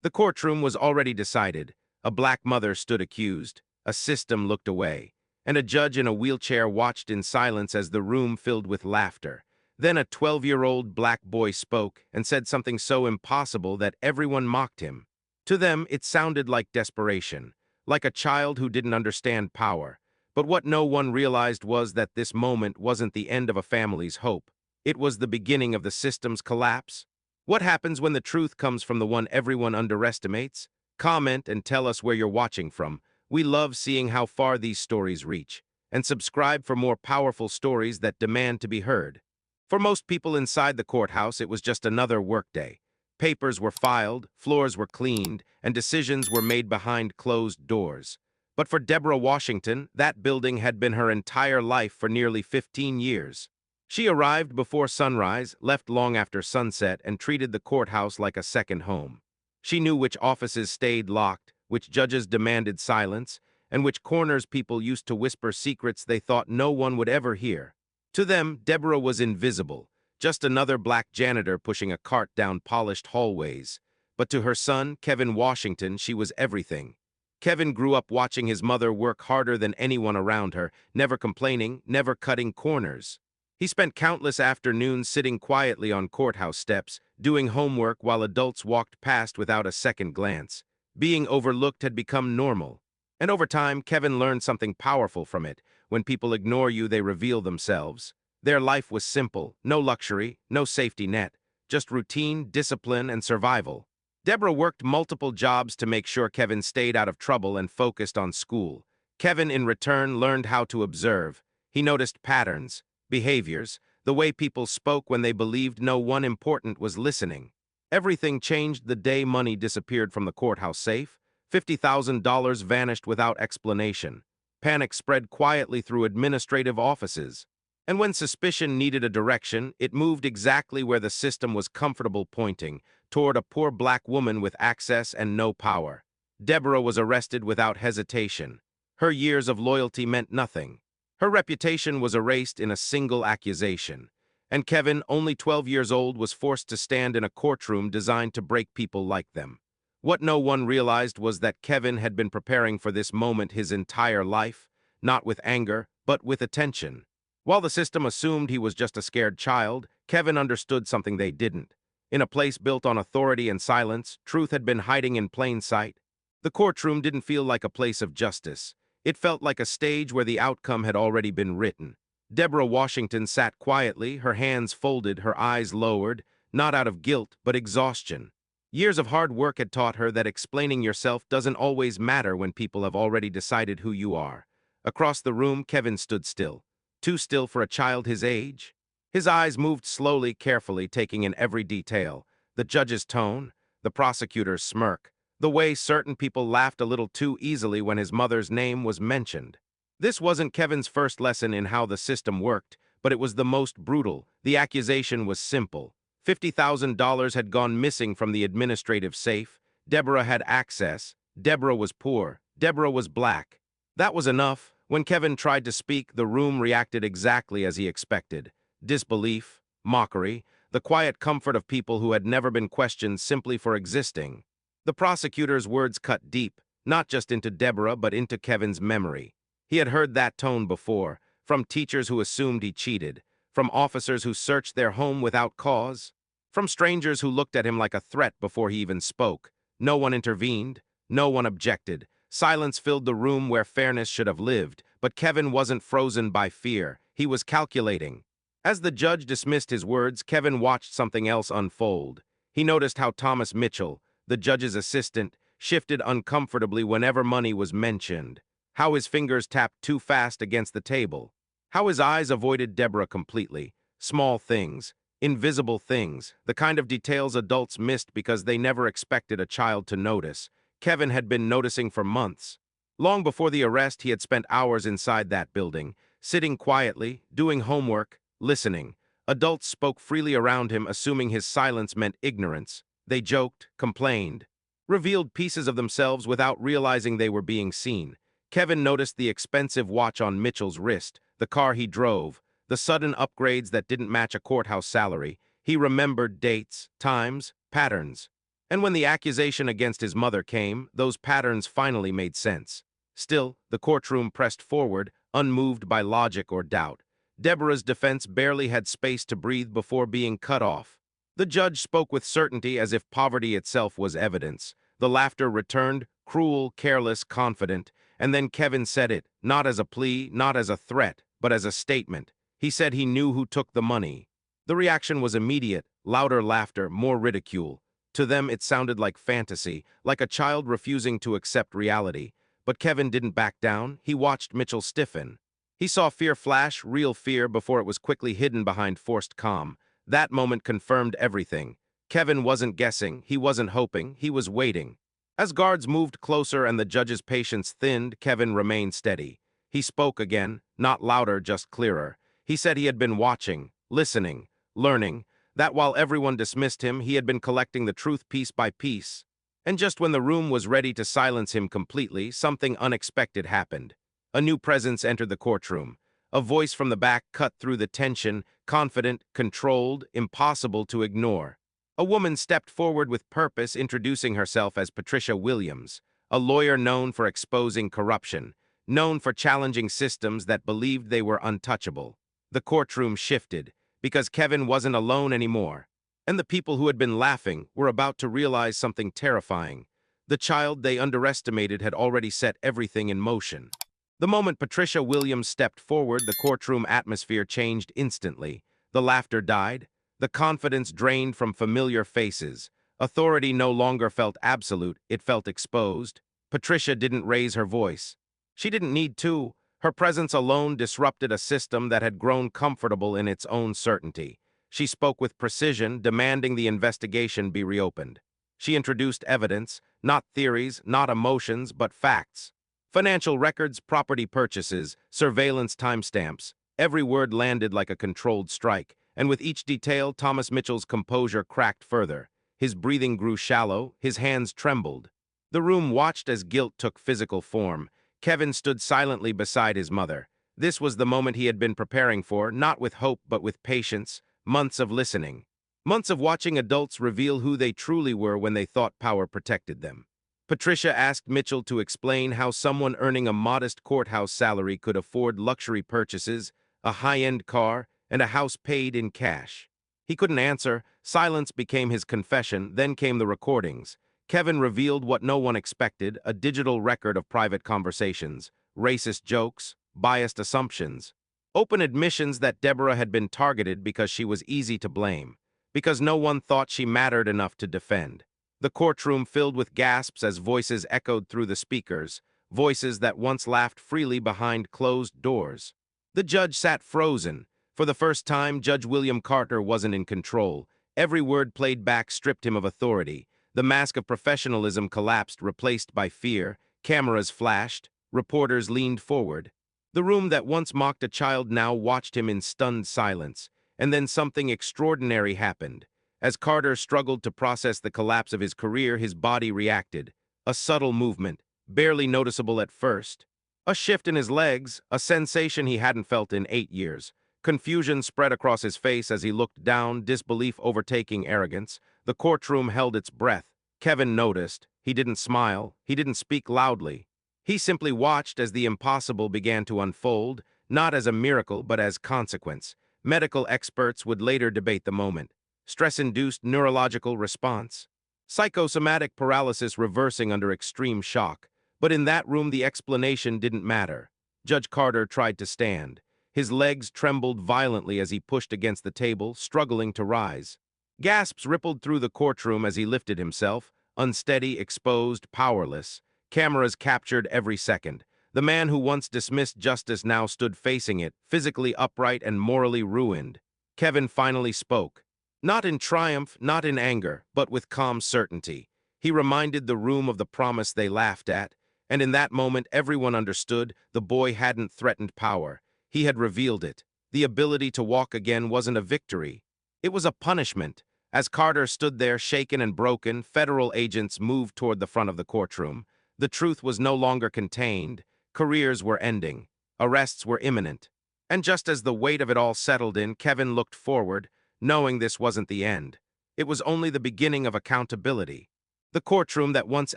The courtroom was already decided. A black mother stood accused, a system looked away, and a judge in a wheelchair watched in silence as the room filled with laughter. Then a 12-year-old black boy spoke and said something so impossible that everyone mocked him. To them, it sounded like desperation, like a child who didn't understand power. But what no one realized was that this moment wasn't the end of a family's hope. It was the beginning of the system's collapse. What happens when the truth comes from the one everyone underestimates? Comment and tell us where you're watching from. We love seeing how far these stories reach. And subscribe for more powerful stories that demand to be heard. For most people inside the courthouse, it was just another workday. Papers were filed, floors were cleaned, and decisions were made behind closed doors. But for Deborah Washington, that building had been her entire life for nearly 15 years. She arrived before sunrise, left long after sunset, and treated the courthouse like a second home. She knew which offices stayed locked, which judges demanded silence, and which corners people used to whisper secrets they thought no one would ever hear. To them, Deborah was invisible, just another black janitor pushing a cart down polished hallways. But to her son, Kevin Washington, she was everything. Kevin grew up watching his mother work harder than anyone around her, never complaining, never cutting corners. He spent countless afternoons sitting quietly on courthouse steps, doing homework while adults walked past without a second glance. Being overlooked had become normal. And over time, Kevin learned something powerful from it. When people ignore you, they reveal themselves. Their life was simple, no luxury, no safety net, just routine, discipline, and survival. Deborah worked multiple jobs to make sure Kevin stayed out of trouble and focused on school. Kevin, in return, learned how to observe. He noticed patterns, behaviors, the way people spoke when they believed no one important was listening. Everything changed the day money disappeared from the courthouse safe. $50,000 vanished without explanation. Panic spread quietly through administrative offices. And when suspicion needed a direction, it moved exactly where the system was comfortable pointing, toward a poor black woman with access and no power. Deborah was arrested without hesitation. Her years of loyalty meant nothing. Her reputation was erased in a single accusation. And Kevin, only 12 years old, was forced to stand in a courtroom designed to break people like them. What no one realized was that Kevin had been preparing for this moment his entire life, not with anger, but with attention. While the system assumed he was just a scared child, Kevin understood something they didn't. In a place built on authority and silence, truth had been hiding in plain sight. The courtroom didn't feel like a place of justice. It felt like a stage where the outcome had already been written. Deborah Washington sat quietly, her hands folded, her eyes lowered, not out of guilt, but exhaustion. Years of hard work had taught her that explaining yourself doesn't always matter when people have already decided who you are. Across the room, Kevin stood still. Too still for a child his age. His eyes moved slowly, carefully, taking in every detail. The judge's tone, the prosecutor's smirk, the way certain people laughed a little too easily when his mother's name was mentioned. This wasn't Kevin's first lesson in how the system worked, but it was the most brutal. The accusation was simple. $50,000 had gone missing from the administrative safe. Deborah had access. Deborah was poor. Deborah was black. That was enough. When Kevin tried to speak, the room reacted exactly as he expected. Disbelief, mockery, the quiet comfort of people who had never been questioned simply for existing. The prosecutor's words cut deep, not just into Deborah, but into Kevin's memory. He had heard that tone before, from teachers who assumed he cheated, from officers who searched their home without cause, from strangers who looked at him like a threat before he even spoke. No one intervened, no one objected. Silence filled the room where fairness should have lived, but Kevin wasn't frozen by fear. He was calculating. As the judge dismissed his words, Kevin watched something else unfold. He noticed how Thomas Mitchell, the judge's assistant, shifted uncomfortably whenever money was mentioned, how his fingers tapped too fast against the table, how his eyes avoided Deborah completely. Small things, invisible things, the kind of details adults missed because they never expected a child to notice. Kevin had been noticing for months. Long before the arrest, he had spent hours inside that building, sitting quietly, doing homework, listening. Adults spoke freely around him, assuming his silence meant ignorance. They joked, complained, revealed pieces of themselves without realizing they were being seen. Kevin noticed the expensive watch on Mitchell's wrist, the car he drove, the sudden upgrades that didn't match a courthouse salary. He remembered dates, times, patterns. And when the accusation against his mother came, those patterns finally made sense. Still, the courtroom pressed forward, unmoved by logic or doubt. Deborah's defense barely had space to breathe before being cut off. The judge spoke with certainty as if poverty itself was evidence. The laughter returned, cruel, careless, confident, and then Kevin said it, not as a plea, not as a threat, but as a statement. He said he knew who took the money. The reaction was immediate, louder laughter, more ridicule. To them, it sounded like fantasy, like a child refusing to accept reality. But Kevin didn't back down. He watched Mitchell stiffen. He saw fear flash, real fear, before it was quickly hidden behind forced calm. That moment confirmed everything. Kevin wasn't guessing, he wasn't hoping, he was waiting. As guards moved closer and the judge's patience thinned, Kevin remained steady. He spoke again, not louder, just clearer. He said he had been watching, listening, learning, that while everyone dismissed him, he had been collecting the truth piece by piece. And just when the room was ready to silence him completely, something unexpected happened. A new presence entered the courtroom. A voice from the back cut through the tension, confident, controlled, impossible to ignore. A woman stepped forward with purpose, introducing herself as Patricia Williams, a lawyer known for exposing corruption, known for challenging systems that believed they were untouchable. The courtroom shifted, because Kevin wasn't alone anymore. And the people who had been laughing were about to realize something terrifying. The child they underestimated had already set everything in motion. The moment Patricia Williams stepped forward, the courtroom atmosphere changed instantly. The laughter died. The confidence drained from familiar faces. Authority no longer felt absolute, it felt exposed. Patricia didn't raise her voice. She didn't need to. Her presence alone disrupted a system that had grown comfortable in its own certainty. She spoke with precision, demanding the investigation be reopened. She introduced evidence, not theories, not emotions, but facts. Financial records, property purchases, surveillance timestamps. Every word landed like a controlled strike, and with each detail, Thomas Mitchell's composure cracked further. His breathing grew shallow, his hands trembled. The room watched as guilt took physical form. Kevin stood silently beside his mother. This was the moment he had been preparing for, not with hope but with patience, months of listening. Months of watching adults reveal who they truly were when they thought power protected them. Patricia asked Mitchell to explain how someone earning a modest courthouse salary could afford luxury purchases, a high-end car, and a house paid in cash. He couldn't answer. Silence became his confession. Then came the recordings. Kevin revealed what no one expected, a digital record of private conversations, racist jokes, biased assumptions, open admissions that Deborah had been targeted because she was easy to blame, because no one thought she mattered enough to defend. The courtroom filled with gasps as voices echoed through the speakers, voices that once laughed freely behind closed doors. The judge sat frozen. For the first time, Judge William Carter wasn't in control. Every word played back stripped him of authority. The mask of professionalism collapsed, replaced by fear. Cameras flashed. Reporters leaned forward. The room that once mocked a child now watched him in stunned silence. And then something extraordinary happened. As Carter struggled to process the collapse of his career, his body reacted. A subtle movement, barely noticeable at first. A shift in his legs, a sensation he hadn't felt in 8 years. Confusion spread across his face as he looked down, disbelief overtaking arrogance. The courtroom held its breath. Kevin noticed. He didn't smile. He didn't speak loudly. He simply watched as the impossible began to unfold, not as a miracle but as consequence. Medical experts would later debate the moment. Stress-induced neurological response. Psychosomatic paralysis reversing under extreme shock. But in that room the explanation didn't matter. Judge Carter tried to stand. His legs trembled violently as he pushed against the table, struggling to rise. Gasps rippled through the courtroom as he lifted himself, unsteady, exposed, powerless. Cameras captured every second. The man who once dismissed justice now stood facing it, physically upright and morally ruined. Kevin finally spoke. Not in triumph, not in anger, but with calm certainty. He reminded the room of the promise they laughed at, and in that moment everyone understood the boy hadn't threatened power. He had revealed it. The ability to walk again wasn't a victory. It was a punishment. As Carter stood there shaken and broken, federal agents moved toward the front of the courtroom. The truth was no longer contained. Careers were ending. Arrests were imminent. And just as the weight of it all settled in, Kevin looked forward, knowing this wasn't the end. It was only the beginning of accountability. The courtroom that once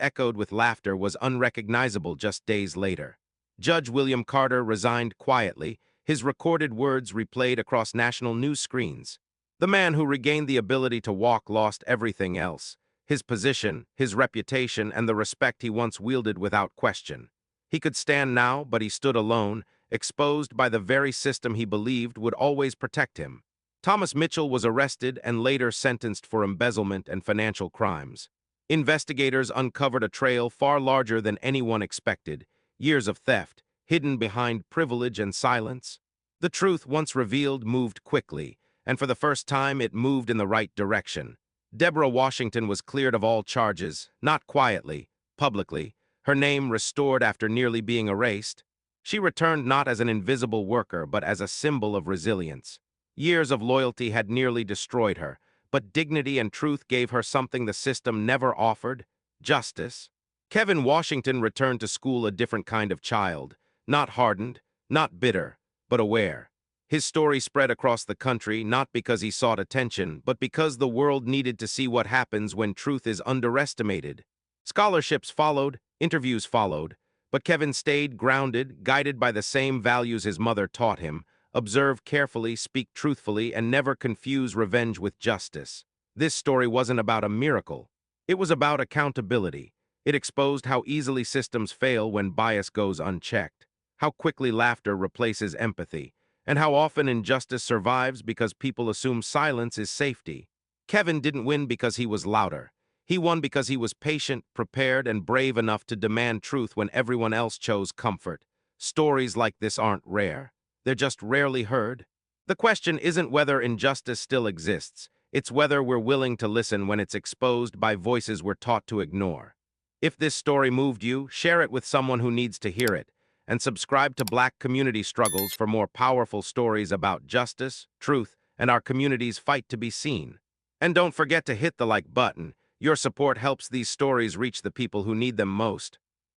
echoed with laughter was unrecognizable just days later. Judge William Carter resigned quietly, his recorded words replayed across national news screens. The man who regained the ability to walk lost everything else: his position, his reputation, and the respect he once wielded without question. He could stand now, but he stood alone, exposed by the very system he believed would always protect him. Thomas Mitchell was arrested and later sentenced for embezzlement and financial crimes. Investigators uncovered a trail far larger than anyone expected: years of theft, hidden behind privilege and silence. The truth, once revealed, moved quickly, and for the first time it moved in the right direction. Deborah Washington was cleared of all charges, not quietly, publicly, her name restored after nearly being erased. She returned not as an invisible worker, but as a symbol of resilience. Years of loyalty had nearly destroyed her, but dignity and truth gave her something the system never offered: justice. Kevin Washington returned to school a different kind of child, not hardened, not bitter, but aware. His story spread across the country not because he sought attention, but because the world needed to see what happens when truth is underestimated. Scholarships followed, interviews followed, but Kevin stayed grounded, guided by the same values his mother taught him: observe carefully, speak truthfully, and never confuse revenge with justice. This story wasn't about a miracle. It was about accountability. It exposed how easily systems fail when bias goes unchecked, how quickly laughter replaces empathy, and how often injustice survives because people assume silence is safety. Kevin didn't win because he was louder. He won because he was patient, prepared, and brave enough to demand truth when everyone else chose comfort. Stories like this aren't rare. They're just rarely heard. The question isn't whether injustice still exists. It's whether we're willing to listen when it's exposed by voices we're taught to ignore. If this story moved you, share it with someone who needs to hear it, and subscribe to Black Community Struggles for more powerful stories about justice, truth, and our community's fight to be seen. And don't forget to hit the like button. Your support helps these stories reach the people who need them most.